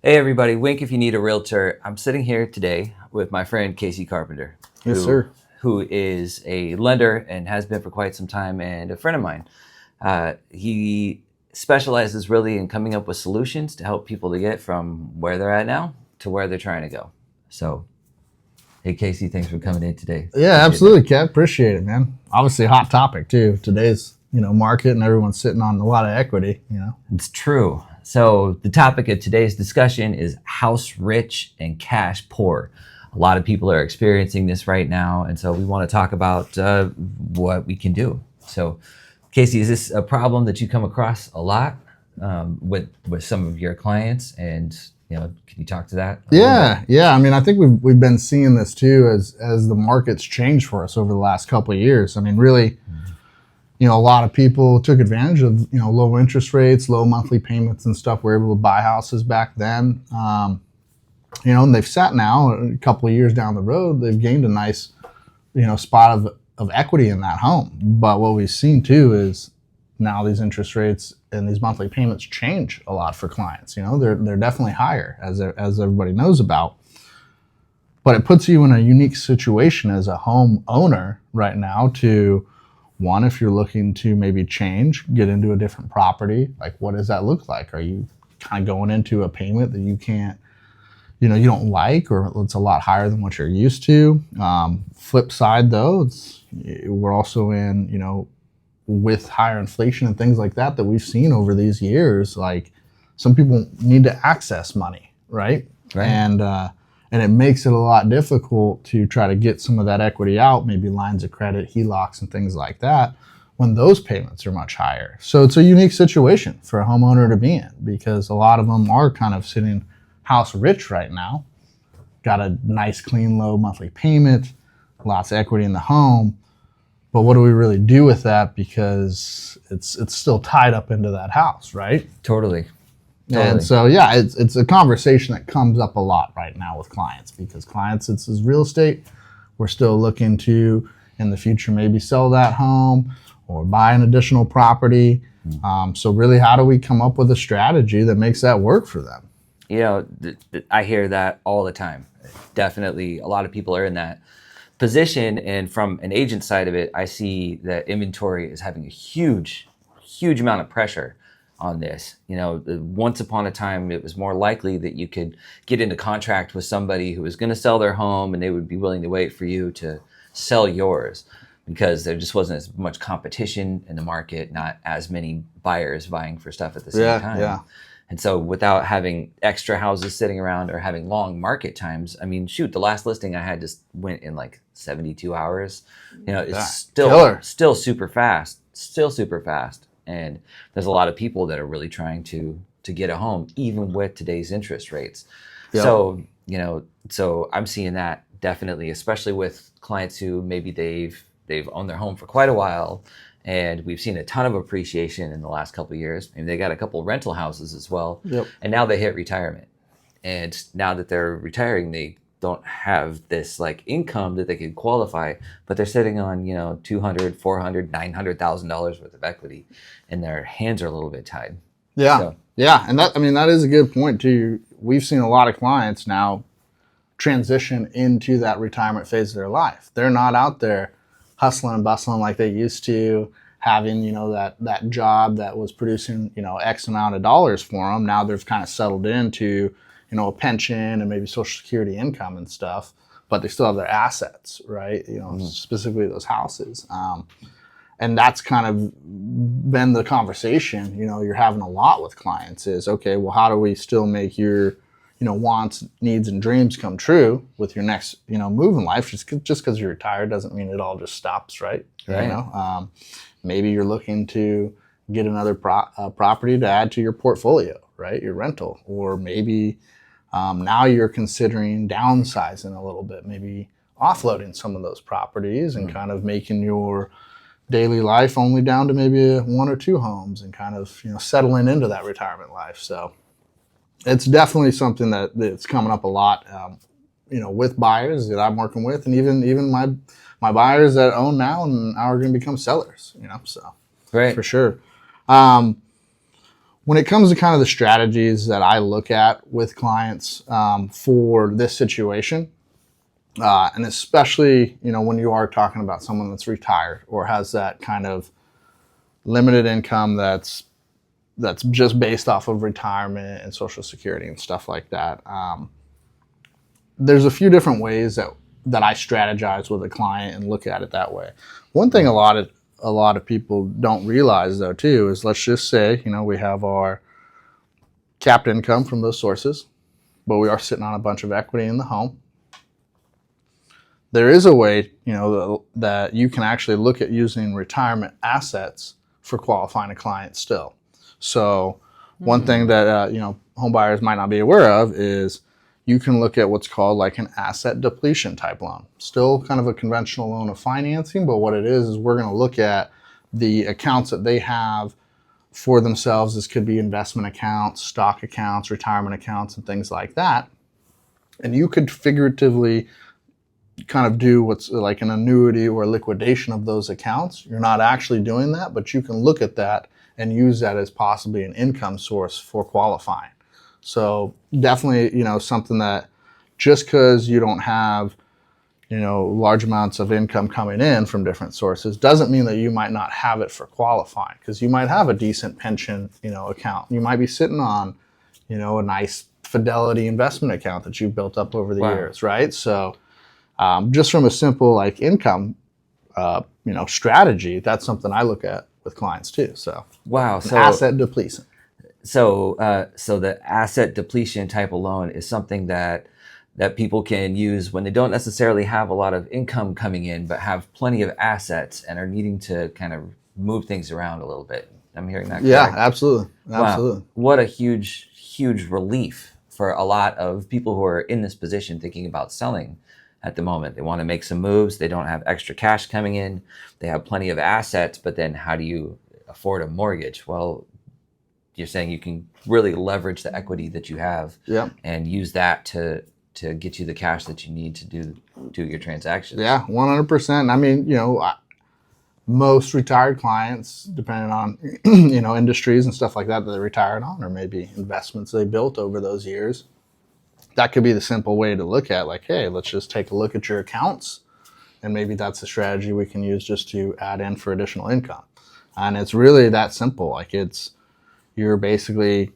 Hey everybody, wink if you need a realtor. I'm sitting here today with my friend Casey Carpenter. Yes, sir. Who is a lender and has been for quite some time and a friend of mine. He specializes really in coming up with solutions to help people to get from where they're at now to where they're trying to go. So, hey Casey, thanks for coming in today. Yeah, absolutely, Kev. Appreciate it, man. Obviously a hot topic too. Today's, market and everyone's sitting on a lot of equity, It's true. So the topic of today's discussion is house rich and cash poor. A lot of people are experiencing this right now, and so we want to talk about what we can do. So, Casey, is this a problem that you come across a lot with some of your clients? And can you talk to that? Yeah. I mean, I think we've been seeing this too as the market's changed for us over the last couple of years. I mean, really, a lot of people took advantage of low interest rates, low monthly payments, and stuff. We're able to buy houses back then. And they've sat now a couple of years down the road. They've gained a nice, spot of equity in that home. But what we've seen too is now these interest rates and these monthly payments change a lot for clients. They're definitely higher, as everybody knows about. But it puts you in a unique situation as a home owner right now to, one, if you're looking to maybe change, get into a different property, like what does that look like? Are you kind of going into a payment that you can't, you don't like, or it's a lot higher than what you're used to? Flip side though, we're also in, with higher inflation and things like that we've seen over these years, like some people need to access money, right? And it makes it a lot difficult to try to get some of that equity out, maybe lines of credit, HELOCs and things like that, when those payments are much higher. So it's a unique situation for a homeowner to be in, because a lot of them are kind of sitting house rich right now, got a nice, clean, low monthly payment, lots of equity in the home. But what do we really do with that? Because it's still tied up into that house, right? Totally. And so, it's a conversation that comes up a lot right now with clients, because clients, it's real estate. We're still looking to, in the future, maybe sell that home or buy an additional property. So really, how do we come up with a strategy that makes that work for them? I hear that all the time. Definitely, a lot of people are in that position. And from an agent side of it, I see that inventory is having a huge amount of pressure on this. Once upon a time, it was more likely that you could get into contract with somebody who was going to sell their home and they would be willing to wait for you to sell yours, because there just wasn't as much competition in the market, not as many buyers vying for stuff at the same time. Yeah. And so without having extra houses sitting around or having long market times, I mean, shoot, the last listing I had just went in like 72 hours. It's still super fast. And there's a lot of people that are really trying to get a home, even with today's interest rates. Yep. So I'm seeing that definitely, especially with clients who maybe they've owned their home for quite a while, and we've seen a ton of appreciation in the last couple of years. Maybe they got a couple of rental houses as well. Yep. And now they hit retirement. And now that they're retiring, they don't have this like income that they could qualify, but they're sitting on, $200,000, $400,000, $900,000 worth of equity, and their hands are a little bit tied. Yeah. And that is a good point too. We've seen a lot of clients now transition into that retirement phase of their life. They're not out there hustling and bustling like they used to, having, that job that was producing, X amount of dollars for them. Now they've kind of settled into, a pension and maybe Social Security income and stuff, but they still have their assets, right? Specifically those houses. And that's kind of been the conversation, you're having a lot with clients is, okay, well, how do we still make your, wants, needs, and dreams come true with your next, move in life? Just because you're retired doesn't mean it all just stops, right? Maybe you're looking to get another property to add to your portfolio, right? Your rental, or maybe now you're considering downsizing a little bit, maybe offloading some of those properties and kind of making your daily life only down to maybe one or two homes and kind of, settling into that retirement life. So it's definitely something that's coming up a lot, with buyers that I'm working with, and even my buyers that own now and are going to become sellers, so. Right. For sure. when it comes to kind of the strategies that I look at with clients for this situation, and especially, when you are talking about someone that's retired or has that kind of limited income that's just based off of retirement and Social Security and stuff like that. There's a few different ways that I strategize with a client and look at it that way. One thing a lot of people don't realize, though, too, is let's just say, we have our capped income from those sources, but we are sitting on a bunch of equity in the home. There is a way, that you can actually look at using retirement assets for qualifying a client still. So one thing that, home buyers might not be aware of is you can look at what's called like an asset depletion type loan. Still kind of a conventional loan of financing, but what it is we're going to look at the accounts that they have for themselves. This could be investment accounts, stock accounts, retirement accounts, and things like that. And you could figuratively kind of do what's like an annuity or liquidation of those accounts. You're not actually doing that, but you can look at that and use that as possibly an income source for qualifying. So definitely, something that just because you don't have, large amounts of income coming in from different sources doesn't mean that you might not have it for qualifying, because you might have a decent pension, account. You might be sitting on, a nice Fidelity investment account that you've built up over the years, right? So just from a simple like income, strategy, that's something I look at with clients too. So wow, so asset depletion. So the asset depletion type of loan is something that people can use when they don't necessarily have a lot of income coming in, but have plenty of assets and are needing to kind of move things around a little bit. I'm hearing that correct? Yeah, absolutely. Absolutely. Wow. What a huge relief for a lot of people who are in this position thinking about selling at the moment. They want to make some moves. They don't have extra cash coming in. They have plenty of assets, but then how do you afford a mortgage? Well, you're saying you can really leverage the equity that you have and use that to get you the cash that you need to do your transactions. Yeah, 100%. I mean, most retired clients, depending on, industries and stuff like that they retired on, or maybe investments they built over those years, that could be the simple way to look at, like, hey, let's just take a look at your accounts, and maybe that's a strategy we can use just to add in for additional income. And it's really that simple. Like, you're basically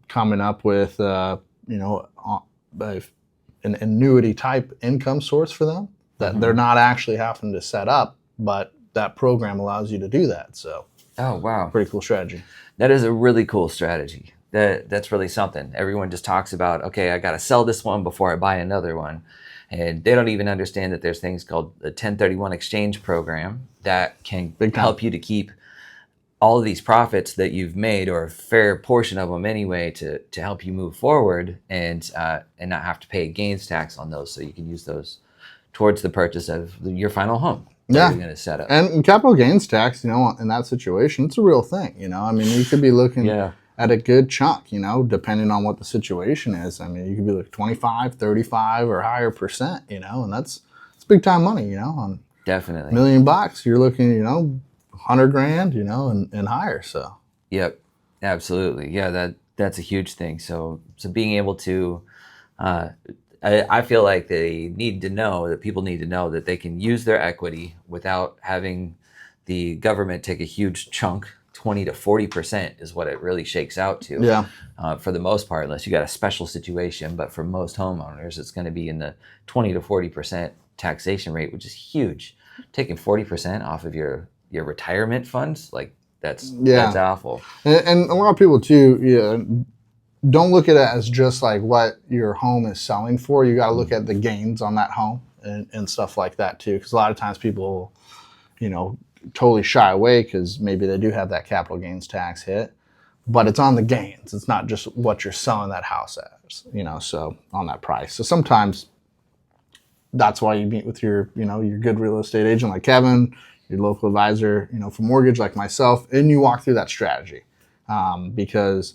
coming up with, an annuity type income source for them that they're not actually having to set up, but that program allows you to do that. So, oh wow, pretty cool strategy. That is a really cool strategy. That's really something. Everyone just talks about, okay, I got to sell this one before I buy another one. And they don't even understand that there's things called the 1031 exchange program that can help you to keep all of these profits that you've made, or a fair portion of them anyway, to help you move forward and not have to pay gains tax on those. So you can use those towards the purchase of your final home. You're going to set up. And capital gains tax, in that situation, it's a real thing. I mean, you could be looking at a good chunk, depending on what the situation is. I mean, you could be like 25, 35 or higher percent, and it's big time money, on definitely $1 million, you're looking, 100 grand, and higher. So, yep, absolutely. Yeah, that's a huge thing. So being able to, I feel like people need to know that they can use their equity without having the government take a huge chunk. 20 to 40% is what it really shakes out to. Yeah. For the most part, unless you got a special situation. But for most homeowners, it's going to be in the 20 to 40% taxation rate, which is huge. Taking 40% off of your retirement funds, like that's awful. And a lot of people too, don't look at it as just like what your home is selling for. You got to look at the gains on that home and stuff like that too. Because a lot of times people, totally shy away because maybe they do have that capital gains tax hit, but it's on the gains. It's not just what you're selling that house as, so on that price. So sometimes that's why you meet with your good real estate agent like Kevin, your local advisor, for mortgage like myself, and you walk through that strategy because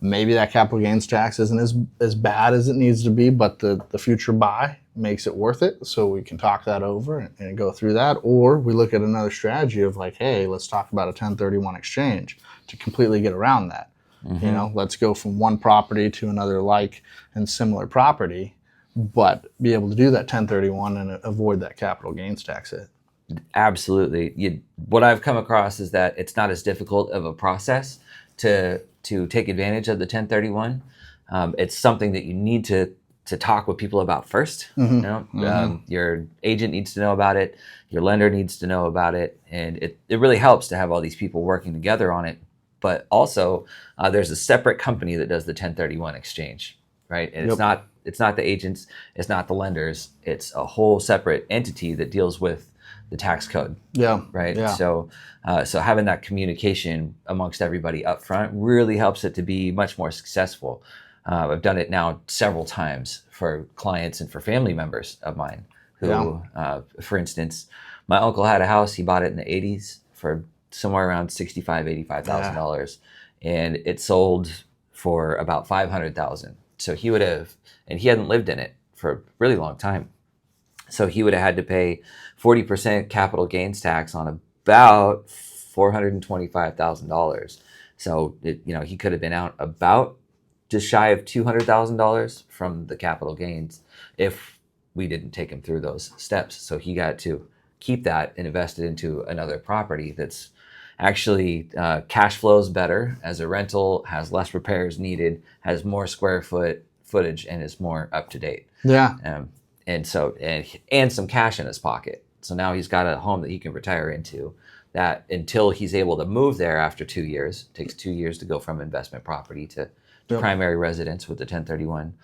maybe that capital gains tax isn't as bad as it needs to be, but the future buy makes it worth it. So we can talk that over and go through that. Or we look at another strategy of like, hey, let's talk about a 1031 exchange to completely get around that. Let's go from one property to another like and similar property, but be able to do that 1031 and avoid that capital gains tax hit. Absolutely. What I've come across is that it's not as difficult of a process to take advantage of the 1031. It's something that you need to talk with people about first. Your agent needs to know about it. Your lender needs to know about it. And it really helps to have all these people working together on it. But also, there's a separate company that does the 1031 exchange, right? And it's not the agents, it's not the lenders. It's a whole separate entity that deals with the tax code. Yeah. Right. Yeah. So having that communication amongst everybody up front really helps it to be much more successful. I've done it now several times for clients and for family members of mine who, for instance, my uncle had a house. He bought it in the 80s for somewhere around $65,000, $85,000, and it sold for about $500,000. So he would have, and he hadn't lived in it for a really long time. So he would have had to pay 40% capital gains tax on about $425,000. So he could have been out about just shy of $200,000 from the capital gains if we didn't take him through those steps. So he got to keep that and invest it into another property that's actually cash flows better as a rental, has less repairs needed, has more square footage, and is more up to date. Yeah. And some cash in his pocket. So now he's got a home that he can retire into that until he's able to move there after 2 years. It takes 2 years to go from investment property to primary residence with the 1031.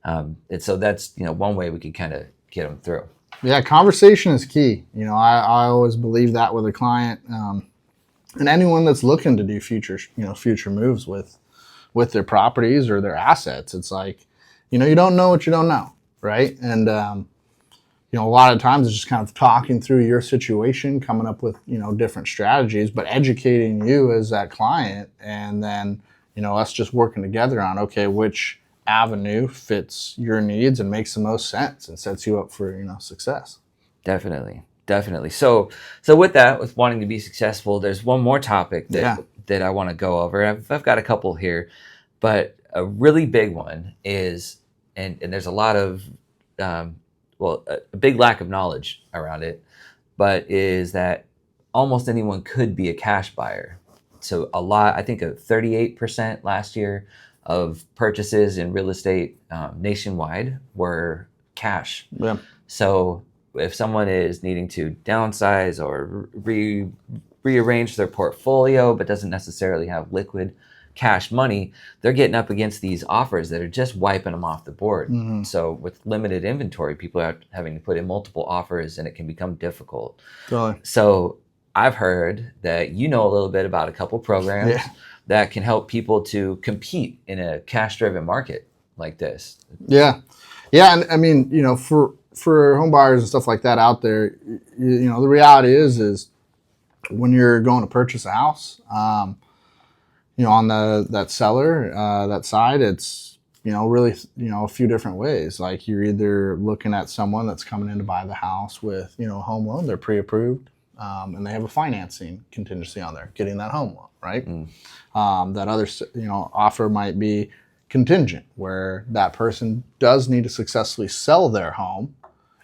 And so that's, one way we could kind of get them through. Yeah, conversation is key. I always believe that with a client, and anyone that's looking to do future moves with their properties or their assets. It's like, you don't know what you don't know, right? And a lot of times it's just kind of talking through your situation, coming up with different strategies, but educating you as that client, and then us just working together on, okay, which avenue fits your needs and makes the most sense and sets you up for success. Definitely. So with that, with wanting to be successful, there's one more topic that I want to go over. I've got a couple here, but a really big one is, and there's a lot of a big lack of knowledge around it, but is that almost anyone could be a cash buyer. So I think 38% last year of purchases in real estate nationwide were cash. Yeah. So if someone is needing to downsize or rearrange their portfolio but doesn't necessarily have liquid cash money, they're getting up against these offers that are just wiping them off the board. Mm-hmm. So with limited inventory, people are having to put in multiple offers and it can become difficult. Totally. So I've heard that a little bit about a couple programs that can help people to compete in a cash-driven market like this. Yeah. And I mean, for home buyers and stuff like that out there, the reality is when you're going to purchase a house, on that seller, that side, it's, really, a few different ways. Like you're either looking at someone that's coming in to buy the house with, a home loan, they're pre-approved, and they have a financing contingency on there, getting that home loan, right? That other, offer might be contingent, where that person does need to successfully sell their home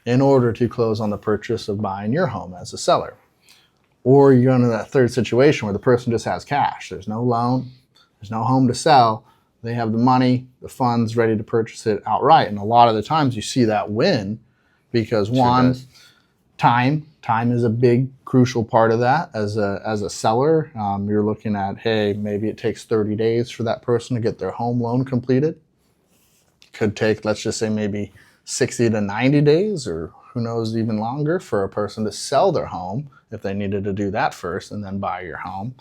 in order to close on the purchase of buying your home as a seller. Or you're into that third situation where the person just has cash. There's no loan, there's no home to sell. They have the money, the funds ready to purchase it outright. And a lot of the times you see that win because time is a big crucial part of that. As a seller, you're looking at, hey, maybe it takes 30 days for that person to get their home loan completed. Could take, let's just say, maybe 60 to 90 days, or who knows, even longer, for a person to sell their home if they needed to do that first and then buy your home.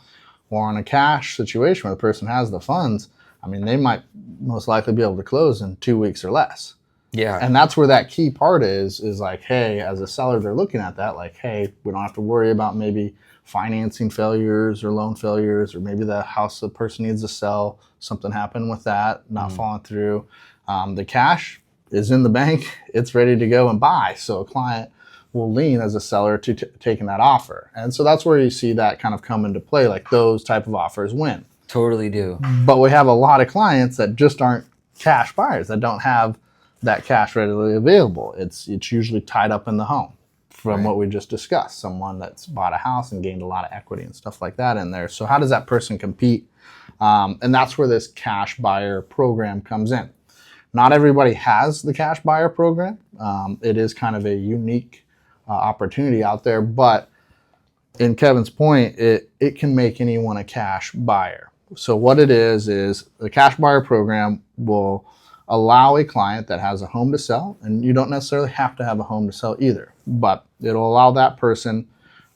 Or in a cash situation where the person has the funds, I mean, they might most likely be able to close in 2 weeks or less. Yeah. And that's where that key part is like, hey, as a seller, they're looking at that like, hey, we don't have to worry about maybe financing failures or loan failures, or maybe the house the person needs to sell, something happened with that, not falling through. The cash is in the bank, it's ready to go and buy. So a client will lean as a seller to taking that offer. And so that's where you see that kind of come into play, like those type of offers win. Totally do. But we have a lot of clients that just aren't cash buyers, that don't have that cash readily available. It's usually tied up in the home from what we just discussed. Someone that's bought a house and gained a lot of equity and stuff like that in there. So how does that person compete? And that's where this cash buyer program comes in. Not everybody has the cash buyer program. It is kind of a unique opportunity out there, but in Kevin's point, it can make anyone a cash buyer. So what it is the cash buyer program will allow a client that has a home to sell, and you don't necessarily have to have a home to sell either, but it'll allow that person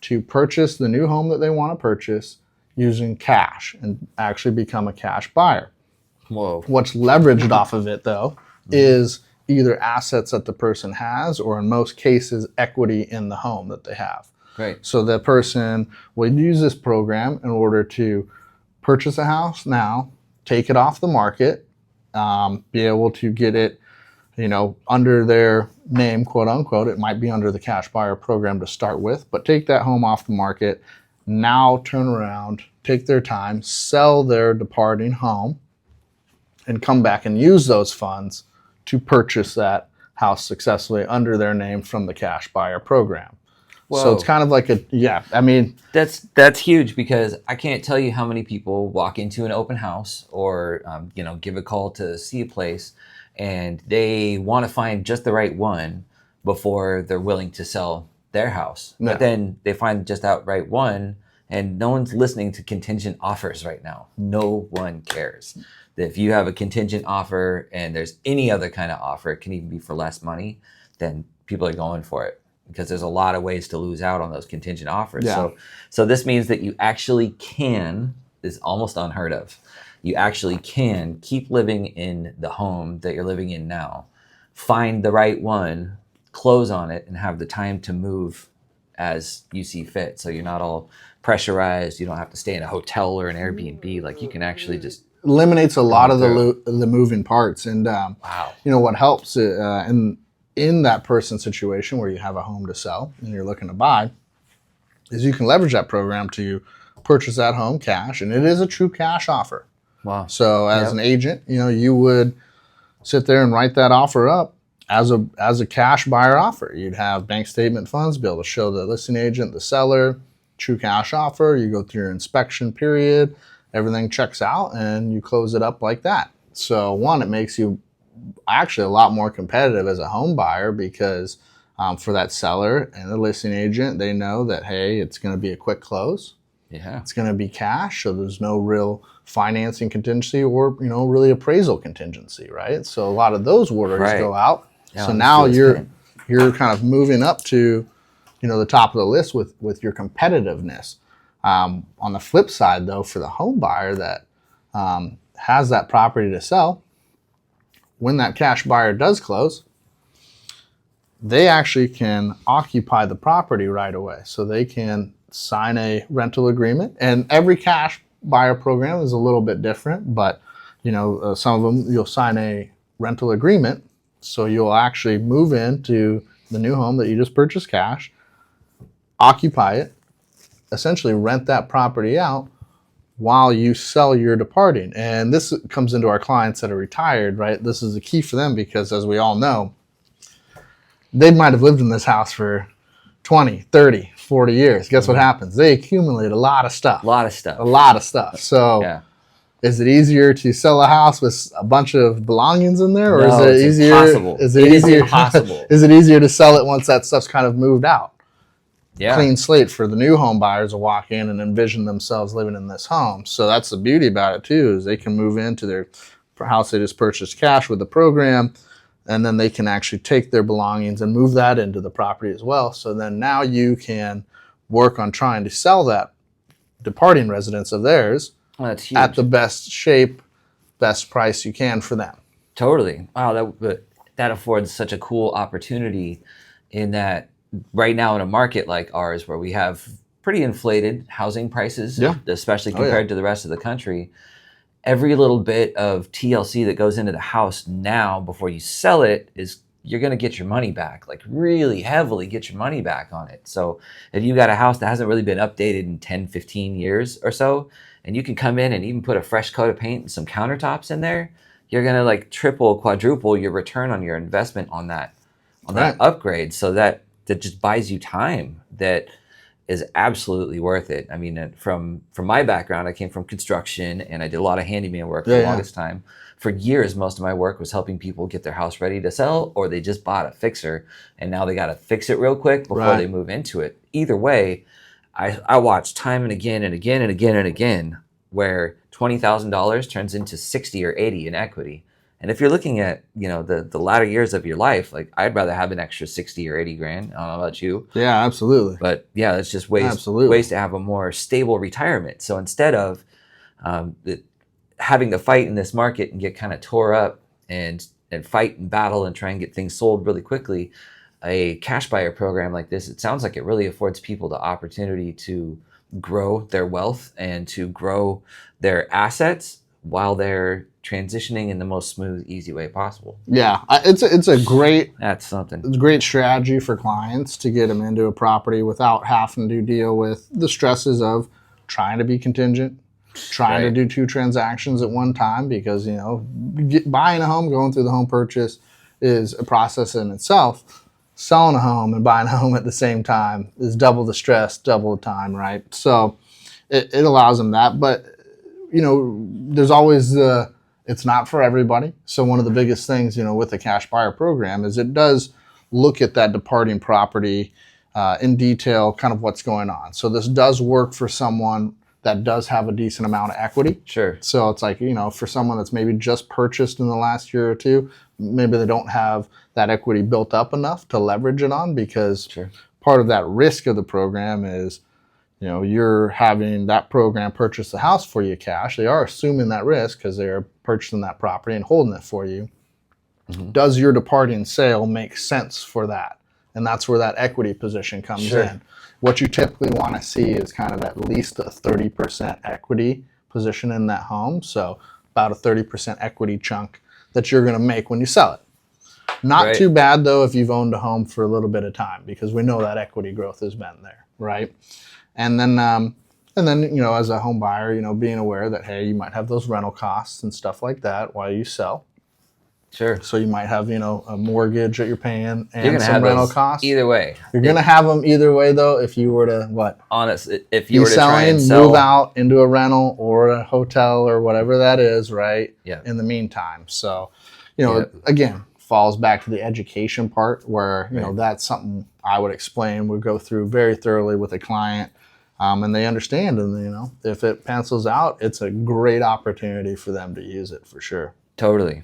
to purchase the new home that they want to purchase using cash and actually become a cash buyer. Whoa. What's leveraged off of it, though, is either assets that the person has, or in most cases, equity in the home that they have. Right. So the person will use this program in order to purchase a house now, take it off the market, be able to get it, under their name, quote unquote. It might be under the cash buyer program to start with, but take that home off the market, now turn around, take their time, sell their departing home, and come back and use those funds to purchase that house successfully under their name from the cash buyer program. Whoa. So it's kind of like that's huge, because I can't tell you how many people walk into an open house or give a call to see a place, and they want to find just the right one before they're willing to sell their house. Yeah. But then they find just that right one, and no one's listening to contingent offers right now. No one cares. If you have a contingent offer and there's any other kind of offer, it can even be for less money, then people are going for it, because there's a lot of ways to lose out on those contingent offers. Yeah. So this means that you actually can, is almost unheard of, you actually can keep living in the home that you're living in now, find the right one, close on it, and have the time to move as you see fit. So you're not all pressurized. You don't have to stay in a hotel or an Airbnb. Like, you can actually just eliminates a lot of the moving parts. And wow. What helps in that person's situation where you have a home to sell and you're looking to buy is you can leverage that program to purchase that home cash, and it is a true cash offer. Wow. So as an agent, you would sit there and write that offer up as a cash buyer offer. You'd have bank statement funds, be able to show the listing agent, the seller, true cash offer. You go through your inspection period, everything checks out, and you close it up like that. So one, it makes you actually a lot more competitive as a home buyer, because for that seller and the listing agent, they know that, hey, it's going to be a quick close. Yeah. It's going to be cash, so there's no real financing contingency or, really appraisal contingency, right? So a lot of those orders go out. Yeah, so now you're kind of moving up to, the top of the list with your competitiveness. On the flip side, though, for the home buyer that has that property to sell, when that cash buyer does close, they actually can occupy the property right away. So they can sign a rental agreement, and every cash buyer program is a little bit different, but some of them you'll sign a rental agreement, so you'll actually move into the new home that you just purchased cash, occupy it, essentially rent that property out while you sell your departing. And this comes into our clients that are retired, right? This is the key for them, because as we all know, they might have lived in this house for 20, 30, 40 years. Guess what happens? They accumulate a lot of stuff. A lot of stuff. So is it easier to sell a house with a bunch of belongings in there? Or no, is it easier? Impossible. Is it impossible. Is it easier to sell it once that stuff's kind of moved out? Yeah. Clean slate for the new home buyers to walk in and envision themselves living in this home. So that's the beauty about it too, is they can move into their house they just purchased cash with the program, and then they can actually take their belongings and move that into the property as well. So then now you can work on trying to sell that departing residence of theirs at the best shape, best price you can for them. Totally. Wow, that affords such a cool opportunity, in that right now in a market like ours, where we have pretty inflated housing prices, especially compared to the rest of the country, every little bit of TLC that goes into the house now before you sell it is you're going to get your money back, like really heavily get your money back on it. So if you got a house that hasn't really been updated in 10, 15 years or so, and you can come in and even put a fresh coat of paint and some countertops in there, you're going to like triple, quadruple your return on your investment on that upgrade. So that just buys you time that is absolutely worth it. I mean, from my background, I came from construction and I did a lot of handyman work for the longest time. For years, most of my work was helping people get their house ready to sell, or they just bought a fixer and now they got to fix it real quick before they move into it. Either way, I watched time and again and again and again and again where $20,000 turns into 60 or 80 in equity. And if you're looking at, the latter years of your life, like I'd rather have an extra 60 or 80 grand. I don't know about you. Yeah, absolutely. But yeah, it's just ways to have a more stable retirement. So instead of having to fight in this market and get kind of tore up and fight and battle and try and get things sold really quickly, a cash buyer program like this, it sounds like it really affords people the opportunity to grow their wealth and to grow their assets while they're transitioning in the most smooth, easy way possible. Yeah, it's a great it's a great strategy for clients to get them into a property without having to deal with the stresses of trying to be contingent, trying to do 2 transactions at one time, because buying a home, going through the home purchase is a process in itself. Selling a home and buying a home at the same time is double the stress, double the time, right? So it allows them that, but there's always it's not for everybody. So one of the biggest things, with the cash buyer program is it does look at that departing property in detail, kind of what's going on. So this does work for someone that does have a decent amount of equity. Sure. So it's like, for someone that's maybe just purchased in the last year or two, maybe they don't have that equity built up enough to leverage it on, because part of that risk of the program is, you're having that program purchase the house for you cash. They are assuming that risk because they are purchasing that property and holding it for you. Mm-hmm. Does your departing sale make sense for that? And that's where that equity position comes in. What you typically want to see is kind of at least a 30% equity position in that home. So about a 30% equity chunk that you're going to make when you sell it. Not too bad, though, if you've owned a home for a little bit of time, because we know that equity growth has been there, right? And then, as a home buyer, being aware that, hey, you might have those rental costs and stuff like that while you sell. Sure. So you might have, a mortgage that you're paying and you're some rental costs. Either way. You're going to have them either way, though, if you were to, what? Honest, if you were to try and move out into a rental or a hotel or whatever that is, right? Yeah. In the meantime. So, again, falls back to the education part where, that's something I would explain, would go through very thoroughly with a client. And they understand, and if it pencils out, it's a great opportunity for them to use it for sure. Totally.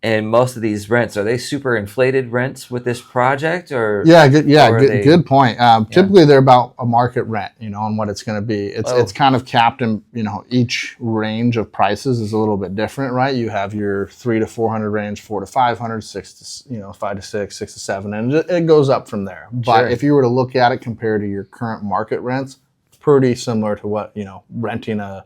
And most of these rents, are they super inflated rents with this project, or? Good point. Typically, they're about a market rent, on what it's going to be. It's kind of capped in, each range of prices is a little bit different, right? You have your 300 to 400 range, 400 to 500, 6 to 5 to 6, 6 to 7, and it goes up from there. But if you were to look at it compared to your current market rents, pretty similar to what renting a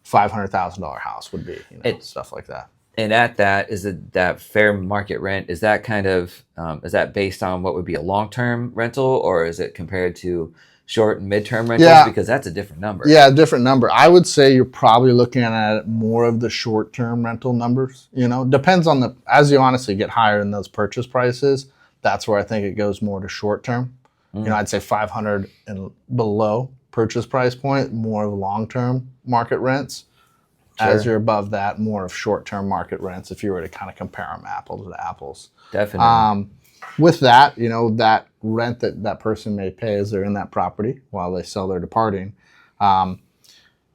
$500,000 house would be, stuff like that. And at that, is it that fair market rent? Is that kind of is that based on what would be a long-term rental, or is it compared to short and mid-term rentals? Yeah. Because that's a different number. Yeah, different number. I would say you're probably looking at more of the short-term rental numbers. Depends on as you honestly get higher in those purchase prices, that's where I think it goes more to short-term. I'd say 500 and below purchase price point, more of long-term market rents. Sure. As you're above that, more of short-term market rents, if you were to kind of compare them apples to apples. Definitely. With that, that rent that person may pay as they're in that property while they sell their departing,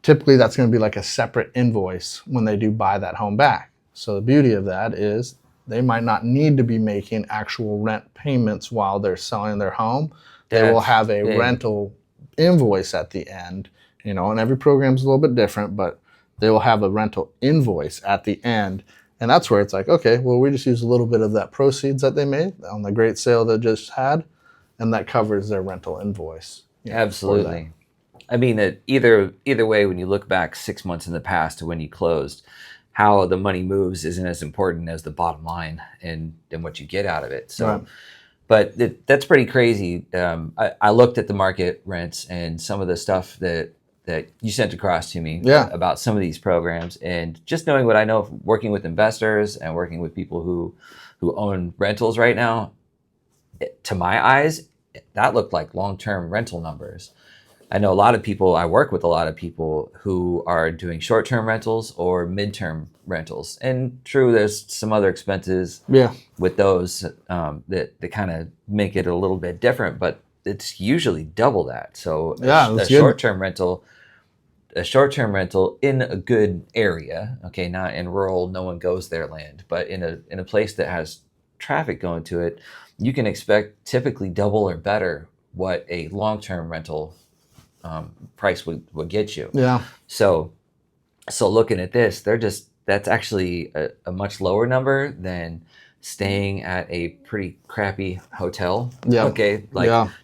typically that's going to be like a separate invoice when they do buy that home back. So the beauty of that is they might not need to be making actual rent payments while they're selling their home. They will have a rental invoice at the end, and every program's a little bit different, but they will have a rental invoice at the end. And that's where it's like, okay, well, we just use a little bit of that proceeds that they made on the great sale they just had, and that covers their rental invoice. Absolutely. I mean, either way, when you look back 6 months in the past to when you closed, how the money moves isn't as important as the bottom line and what you get out of it. So, right. but that's pretty crazy. I looked at the market rents and some of the stuff that you sent across to me about some of these programs, and just knowing what I know of working with investors and working with people who own rentals right now, to my eyes, that looked like long-term rental numbers. I know I work with a lot of people who are doing short-term rentals or mid-term rentals. And true, there's some other expenses with those that kind of make it a little bit different, but it's usually double that. So a short-term rental in a good area, okay, not in rural, no one goes there land, but in a place that has traffic going to it, you can expect typically double or better what a long-term rental price would get you. Yeah. So looking at this, that's actually a much lower number than staying at a pretty crappy hotel. Yeah. Okay.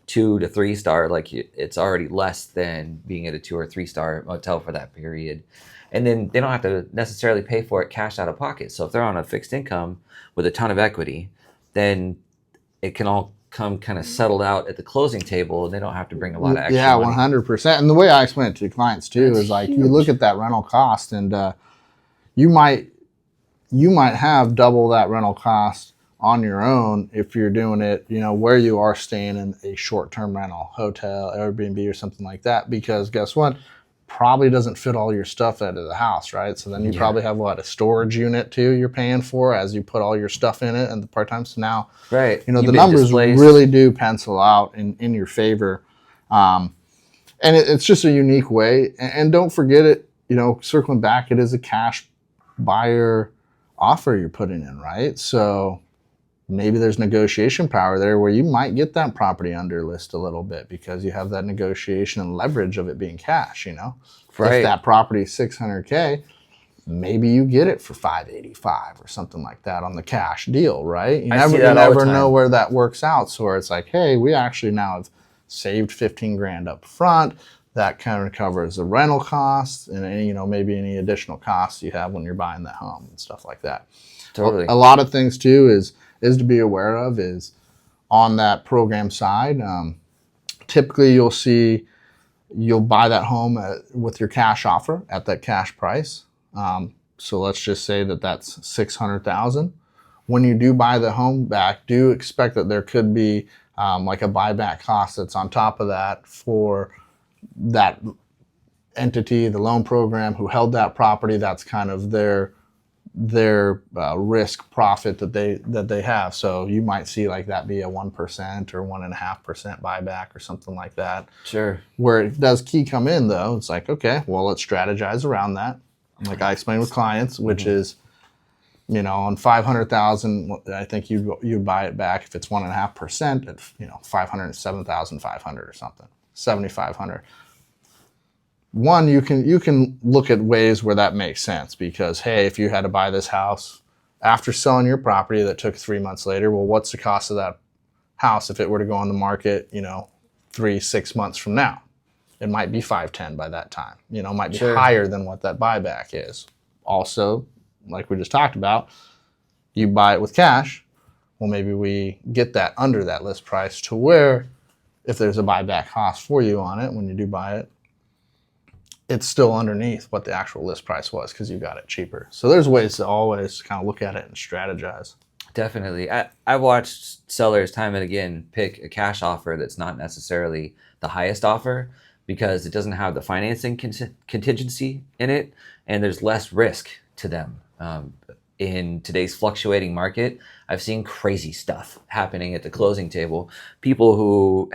2 to 3 star, it's already less than being at a 2 or 3 star motel for that period. And then they don't have to necessarily pay for it cash out of pocket. So if they're on a fixed income with a ton of equity, then it can all come kind of settled out at the closing table, and they don't have to bring a lot of extra money. 100%. And the way I explain it to clients too is huge. You look at that rental cost, and you might have double that rental cost on your own if you're doing it, where you are staying in a short-term rental, hotel, Airbnb, or something like that. Because guess what? Probably doesn't fit all your stuff out of the house, right? So then you probably have a storage unit too you're paying for as you put all your stuff in it and the part-time. So now, right, the numbers really do pencil out in your favor. And it's just a unique way. And don't forget it, circling back, it is a cash buyer offer you're putting in, right? So maybe there's negotiation power there where you might get that property under list a little bit because you have that negotiation and leverage of it being cash, Right. If that property is $600K, maybe you get it for $585 or something like that on the cash deal, right? You never know where that works out. So where it's like, hey, we actually now have saved $15,000 up front. That kind of covers the rental costs and maybe any additional costs you have when you're buying that home and stuff like that. Totally. A lot of things too is to be aware of is on that program side. Typically you'll buy that home with your cash offer at that cash price. So let's just say that's $600,000. When you do buy the home back, do expect that there could be a buyback cost that's on top of that for that entity, the loan program who held that property. That's kind of their risk profit that they have. So you might see that be a 1% or 1.5% buyback or something like that. Sure. Where it does key come in though, it's okay, well, let's strategize around that. Like I explain with clients, which is, on 500,000, I think you'd buy it back if it's 1.5% at, 507,500 or something, 7,500. One, you can look at ways where that makes sense because, hey, if you had to buy this house after selling your property that took 3 months later, well, what's the cost of that house if it were to go on the market, 3-6 months from now? It might be 510 by that time. It might be higher than what that buyback is. Also, like we just talked about, you buy it with cash. Well, maybe we get that under that list price to where if there's a buyback cost for you on it when you do buy it, it's still underneath what the actual list price was because you got it cheaper. So there's ways to always kind of look at it and strategize. Definitely. I watched sellers time and again pick a cash offer that's not necessarily the highest offer because it doesn't have the financing contingency in it, and there's less risk to them. In today's fluctuating market, I've seen crazy stuff happening at the closing table. People who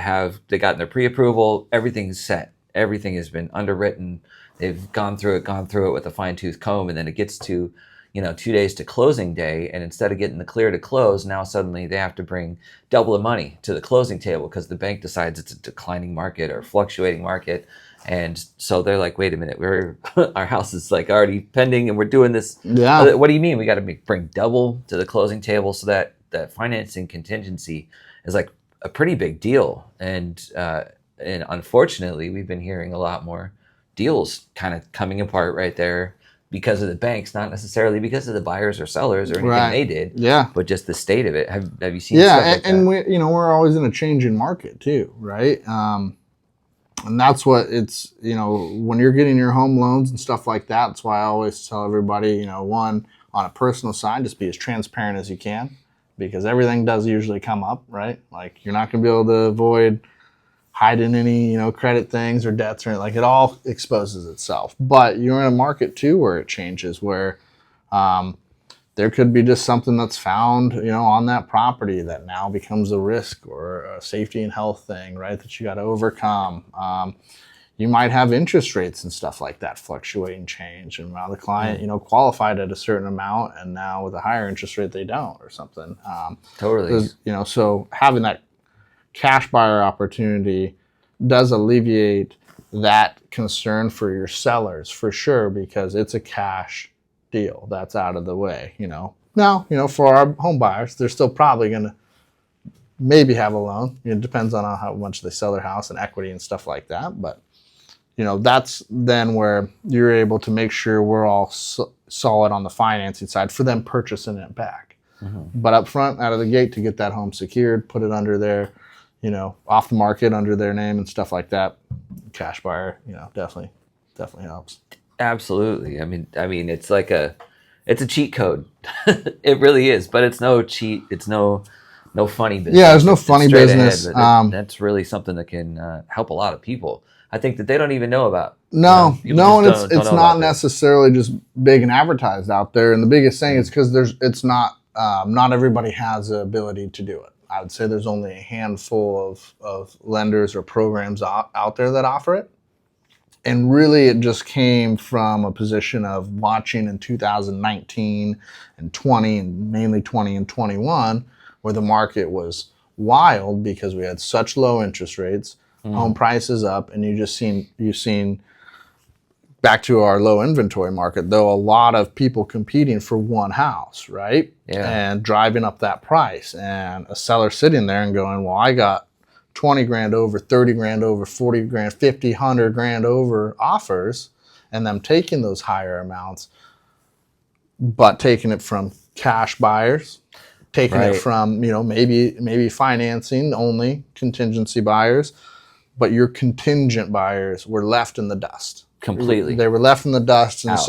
they gotten their pre-approval, everything's set. Everything has been underwritten. They've gone through it with a fine-tooth comb, and then it gets to 2 days to closing day, and instead of getting the clear to close, now suddenly they have to bring double the money to the closing table because the bank decides it's a declining market or fluctuating market. And so they're like, wait a minute, our house is already pending and we're doing this. Yeah. What do you mean we got to bring double to the closing table? So that financing contingency is a pretty big deal. And unfortunately, we've been hearing a lot more deals kind of coming apart right there because of the banks, not necessarily because of the buyers or sellers or anything they did. Yeah. But just the state of it. Have you seen stuff like that? And we're always in a changing market too, right? And that's what it's, when you're getting your home loans and stuff like that, that's why I always tell everybody, one, on a personal side, just be as transparent as you can, because everything does usually come up, right? Like, you're not going to be able to avoid hiding any, credit things or debts or anything. Like, it all exposes itself. But you're in a market too where it changes, where there could be just something that's found, on that property that now becomes a risk or a safety and health thing, right, that you got to overcome. You might have interest rates and stuff like that fluctuate and change. And now the client, qualified at a certain amount, and now with a higher interest rate, they don't, or something. Totally. So having that cash buyer opportunity does alleviate that concern for your sellers, for sure, because it's a cash deal that's out of the way. Now, for our home buyers, they're still probably going to maybe have a loan. It depends on how much they sell their house and equity and stuff like that. But, that's then where you're able to make sure we're all solid on the financing side for them purchasing it back. Mm-hmm. But up front, out of the gate, to get that home secured, put it under their, off the market under their name and stuff like that, cash buyer, definitely helps. Absolutely. I mean, it's like it's a cheat code. It really is, but it's no cheat. It's no funny business. Yeah, there's no funny business. Ahead, that's really something that can help a lot of people. I think that they don't even know about. No, and it's not necessarily just big and advertised out there. And the biggest thing is because it's not everybody has the ability to do it. I would say there's only a handful of lenders or programs out there that offer it. And really, it just came from a position of watching in 2019 and 20, and mainly 20 and 21, where the market was wild because we had such low interest rates, home prices up, and you've seen back to our low inventory market, though, a lot of people competing for one house, right? Yeah. And driving up that price, and a seller sitting there and going, well, I got 20 grand over, 30 grand over, 40 grand, 50, 100 grand over offers, and them taking those higher amounts, but taking it from cash buyers, taking it from, maybe financing only contingency buyers, but your contingent buyers were left in the dust. Completely. They were left in the dust. And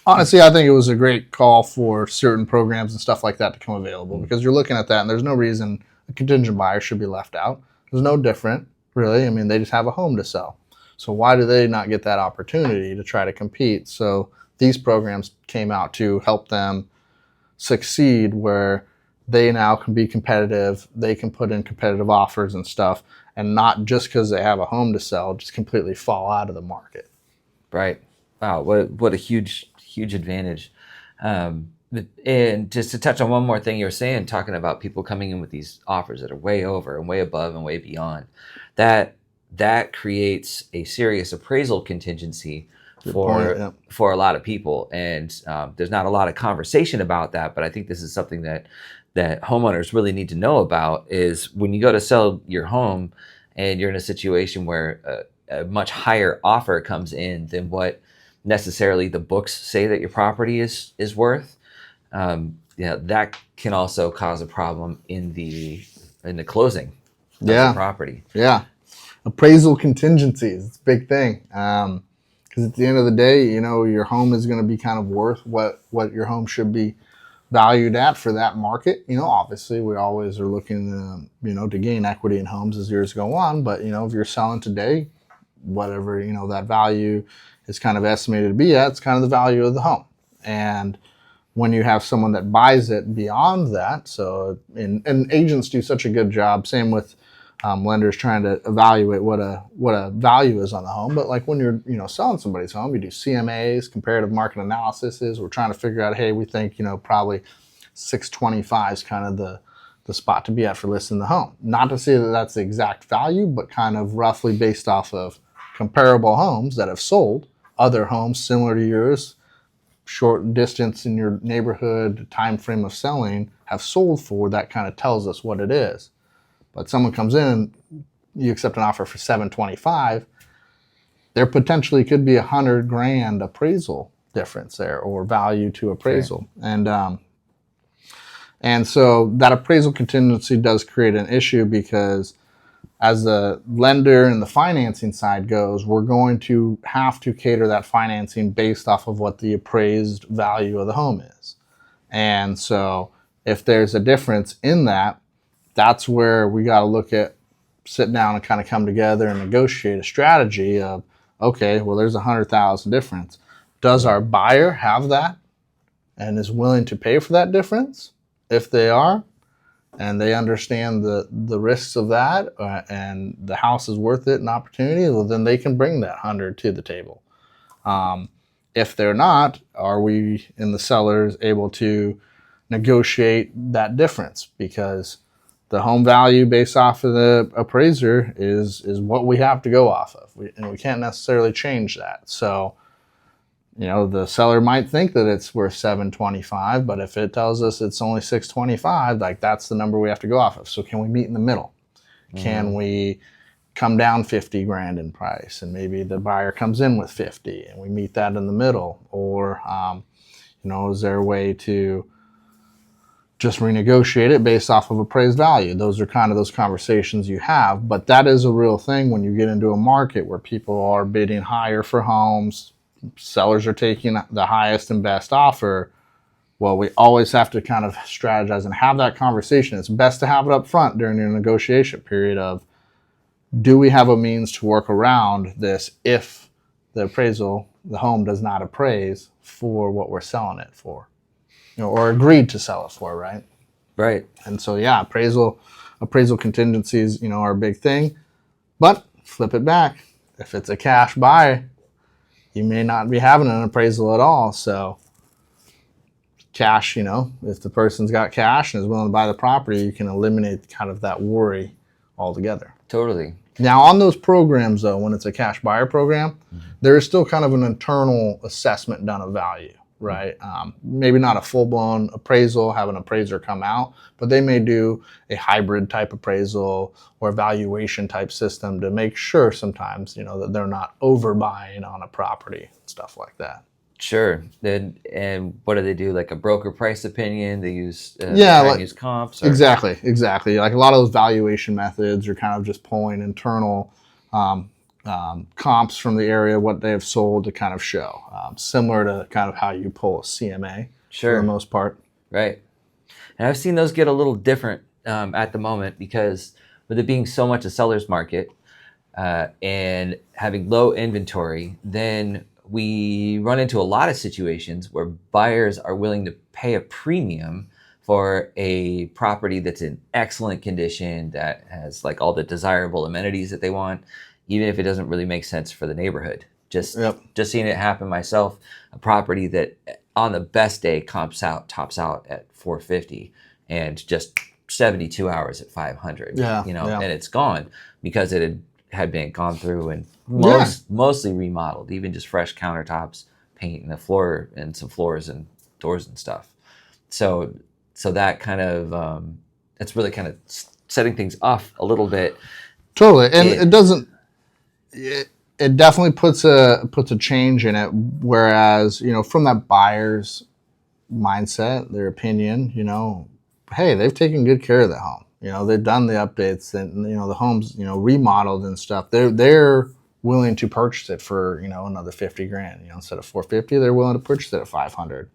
honestly, I think it was a great call for certain programs and stuff like that to come available, because you're looking at that and there's no reason a contingent buyer should be left out. There's no different, really. I mean, they just have a home to sell. So why do they not get that opportunity to try to compete? So these programs came out to help them succeed, where they now can be competitive. They can put in competitive offers and stuff, and not just because they have a home to sell, just completely fall out of the market. Right. Wow. What a huge advantage. And just to touch on one more thing you were saying, talking about people coming in with these offers that are way over and way above and way beyond, that creates a serious appraisal contingency for a lot of people. And there's not a lot of conversation about that, but I think this is something that homeowners really need to know about, is when you go to sell your home and you're in a situation where a much higher offer comes in than what necessarily the books say that your property is worth. That can also cause a problem in the closing of the property. Yeah. Appraisal contingencies, it's a big thing. Because at the end of the day, your home is going to be kind of worth what your home should be valued at for that market. Obviously we always are looking to gain equity in homes as years go on, but if you're selling today, whatever that value is kind of estimated to be at, it's kind of the value of the home. And when you have someone that buys it beyond that, and agents do such a good job, same with lenders trying to evaluate what a value is on the home. But like when you're selling somebody's home, you do CMAs, comparative market analysis. We're trying to figure out, hey, we think probably 625 is kind of the spot to be at for listing the home. Not to say that that's the exact value, but kind of roughly based off of comparable homes that have sold, other homes similar to yours, short distance in your neighborhood, time frame of selling, have sold for. That kind of tells us what it is. But someone comes in and you accept an offer for $725, there potentially could be $100,000 appraisal difference there, or value to appraisal. Sure. And so that appraisal contingency does create an issue, because as the lender and the financing side goes, we're going to have to cater that financing based off of what the appraised value of the home is. And so if there's a difference in that, that's where we got to look at, sit down and kind of come together and negotiate a strategy of, okay, well, there's $100,000 difference. Does our buyer have that and is willing to pay for that difference? If they are, and they understand the risks of that, and the house is worth it, an opportunity, well, then they can bring that 100 to the table. If they're not, are we in the sellers able to negotiate that difference? Because the home value based off of the appraiser is what we have to go off of, and we can't necessarily change that. So, the seller might think that it's worth $725, but if it tells us it's only $625, like, that's the number we have to go off of. So can we meet in the middle? Mm-hmm. Can we come down $50,000 in price, and maybe the buyer comes in with 50, and we meet that in the middle? Or, is there a way to just renegotiate it based off of appraised value? Those are kind of those conversations you have, but that is a real thing when you get into a market where people are bidding higher for homes. Sellers are taking the highest and best offer. Well, we always have to kind of strategize and have that conversation. It's best to have it up front during your negotiation period of, do we have a means to work around this if the home does not appraise for what we're selling it for, or agreed to sell it for, right? Right. And so, yeah, appraisal contingencies, are a big thing. But flip it back. If it's a cash buy, you may not be having an appraisal at all. So cash, if the person's got cash and is willing to buy the property, you can eliminate kind of that worry altogether. Totally. Now, on those programs, though, when it's a cash buyer program, mm-hmm. there is still kind of an internal assessment done of value, right? Maybe not a full-blown appraisal, have an appraiser come out, but they may do a hybrid type appraisal or valuation type system to make sure sometimes, that they're not overbuying on a property, stuff like that. Sure. And what do they do? Like a broker price opinion? They use use comps? Or? Exactly. Like a lot of those valuation methods are kind of just pulling internal comps from the area, what they have sold to kind of show. Similar to kind of how you pull a CMA for the most part. Right. And I've seen those get a little different at the moment, because with it being so much a seller's market and having low inventory, then we run into a lot of situations where buyers are willing to pay a premium for a property that's in excellent condition, that has like all the desirable amenities that they want, even if it doesn't really make sense for the neighborhood. Just seeing it happen myself, a property that on the best day tops out at $450, and just 72 hours at $500. And it's gone because it had been gone through and mostly remodeled, even just fresh countertops, paint, and the floor, and some floors and doors and stuff. So that kind of that's really kind of setting things off a little bit. Totally, and it doesn't. It definitely puts a change in it. Whereas, from that buyer's mindset, their opinion, hey, they've taken good care of the home. They've done the updates, and the home's remodeled and stuff. They're willing to purchase it for another $50,000. Instead of $450, they're willing to purchase it at $500.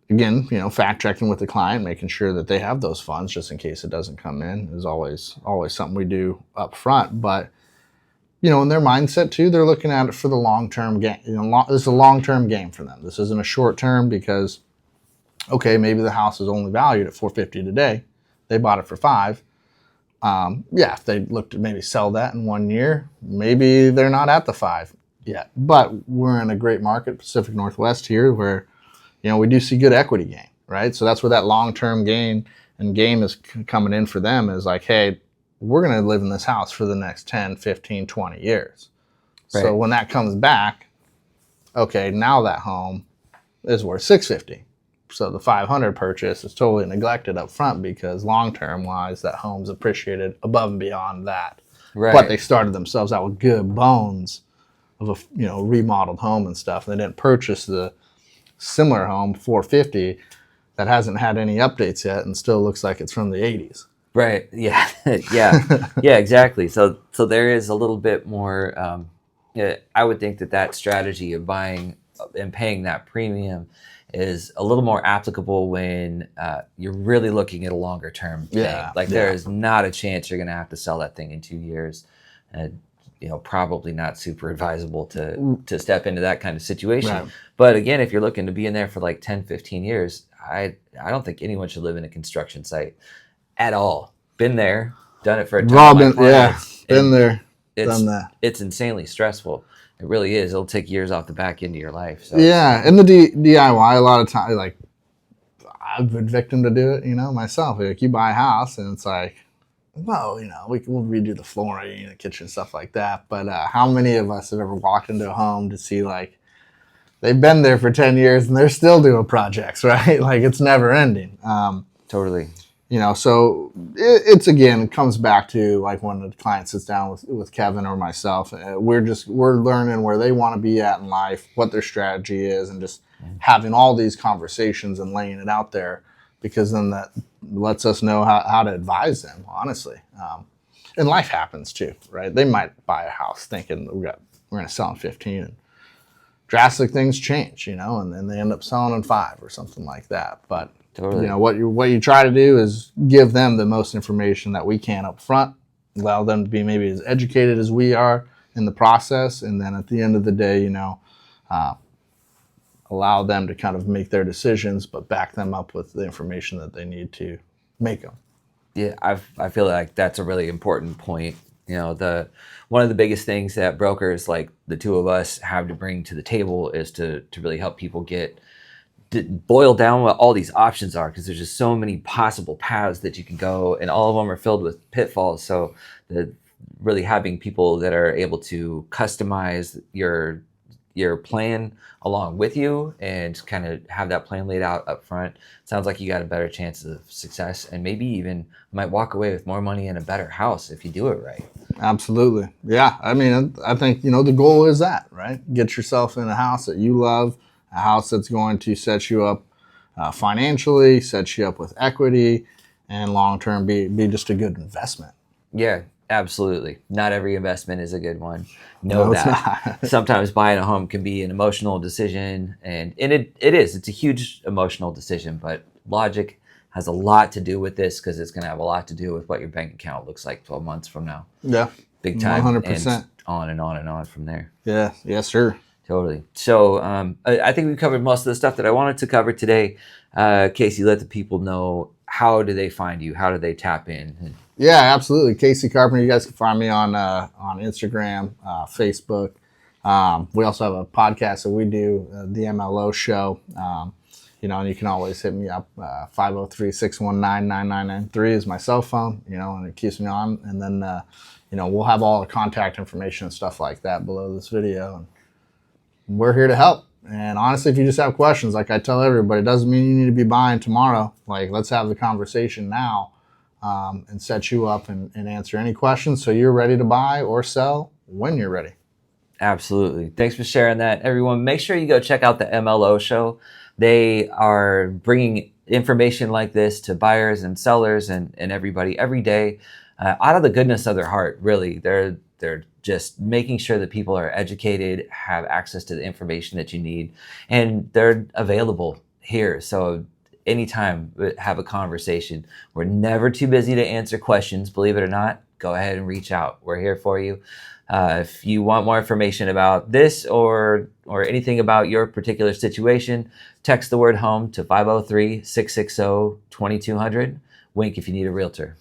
Again, fact checking with the client, making sure that they have those funds just in case it doesn't come in, is always something we do up front. But in their mindset too, they're looking at it for the long term game. This is a long term game for them. This isn't a short term, because okay, maybe the house is only valued at $450 today. They bought it for $5. If they look to maybe sell that in 1 year, maybe they're not at the $5 yet. But we're in a great market, Pacific Northwest here, where we do see good equity gain, right? So that's where that long-term gain and game is coming in for them, is like, hey, we're going to live in this house for the next 10, 15, 20 years. Right. So when that comes back, okay, now that home is worth $650. So the $500 purchase is totally neglected up front, because long-term wise, that home's appreciated above and beyond that. Right. But they started themselves out with good bones of a remodeled home and stuff. And they didn't purchase the similar home, 450, that hasn't had any updates yet and still looks like it's from the 80s. Right. Yeah. Yeah, exactly. So there is a little bit more, I would think that strategy of buying and paying that premium is a little more applicable when you're really looking at a longer term thing. There is not a chance you're going to have to sell that thing in 2 years. And, probably not super advisable to step into that kind of situation. Right. But again, if you're looking to be in there for like 10, 15 years, I don't think anyone should live in a construction site at all. Been there, done it for a time. Been there, done that. It's insanely stressful. It really is. It'll take years off the back end of your life. So. Yeah, and the DIY, a lot of times, like, I've been victim to do it, myself. Like, you buy a house, and it's like, well, we'll redo the flooring, the kitchen, stuff like that. But how many of us have ever walked into a home to see, like, they've been there for 10 years, and they're still doing projects, right? Like, it's never ending. Totally. So it comes back to like when the client sits down with Kevin or myself, we're learning where they want to be at in life, what their strategy is, and just having all these conversations and laying it out there, because then that lets us know how to advise them, honestly. And life happens too, right? They might buy a house thinking we're going to sell in 15, and drastic things change, and then they end up selling in 5 or something like that. But totally. What you try to do is give them the most information that we can up front, allow them to be maybe as educated as we are in the process, and then at the end of the day, allow them to kind of make their decisions, but back them up with the information that they need to make them. Yeah, I feel like that's a really important point. One of the biggest things that brokers like the two of us have to bring to the table is to really help people boil down what all these options are, because there's just so many possible paths that you can go, and all of them are filled with pitfalls. So really having people that are able to customize your plan along with you and kind of have that plan laid out up front, sounds like you got a better chance of success, and maybe even might walk away with more money and a better house if you do it right. Absolutely. Yeah. I mean, I think, the goal is that, right? Get yourself in a house that you love, a house that's going to set you up financially, set you up with equity, and long-term be just a good investment. Yeah, absolutely. Not every investment is a good one. Know that. Sometimes buying a home can be an emotional decision, and it is. It's a huge emotional decision, but logic has a lot to do with this, because it's going to have a lot to do with what your bank account looks like 12 months from now. Yeah. Big time. 100%. And on and on and on from there. Yeah. Yes, sir. Totally. So I think we've covered most of the stuff that I wanted to cover today. Casey, let the people know, how do they find you? How do they tap in? Yeah, absolutely. Casey Carpenter. You guys can find me on Instagram, Facebook. We also have a podcast that we do, the MLO show. And you can always hit me up. 503-619-9993 is my cell phone, and it keeps me on. And then, we'll have all the contact information and stuff like that below this video. And we're here to help. And honestly, if you just have questions, like I tell everybody, it doesn't mean you need to be buying tomorrow. Like, let's have the conversation now, and set you up and answer any questions so you're ready to buy or sell when you're ready. Absolutely. Thanks for sharing that, everyone. Make sure you go check out the MLO show. They are bringing information like this to buyers and sellers and everybody every day, out of the goodness of their heart, really. They're just making sure that people are educated, have access to the information that you need, and they're available here. So anytime, have a conversation. We're never too busy to answer questions, believe it or not. Go ahead and reach out. We're here for you. If you want more information about this or anything about your particular situation, text the word home to 503-660-2200. Wink if you need a realtor.